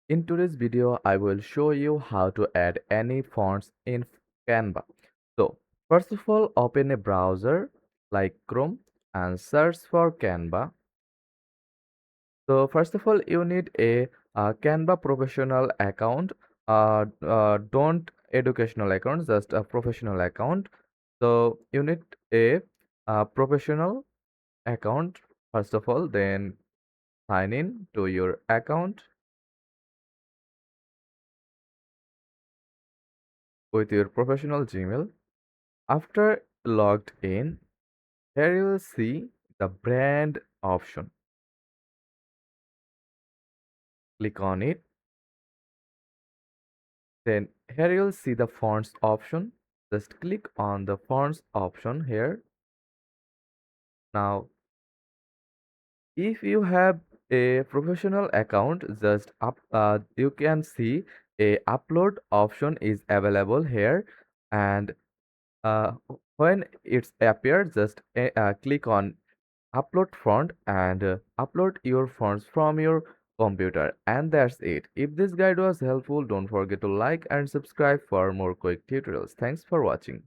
In today's video, I will show you how to add any fonts in Canva. So, first of all, open a browser like Chrome and search for Canva. So, first of all, you need a Canva professional account. Don't educational account, just a professional account. So, you need a professional account first of all, then sign in to your account with your professional Gmail. After logged in, here you will see the brand option. Click on it. Then here you will see the fonts option. Just click on the fonts option here. Now, if you have a professional account, just you can see a upload option is available here, and when it's appeared, just click on upload font and upload your fonts from your computer, and that's it. If this guide was helpful, don't forget to like and subscribe for more quick tutorials. Thanks for watching.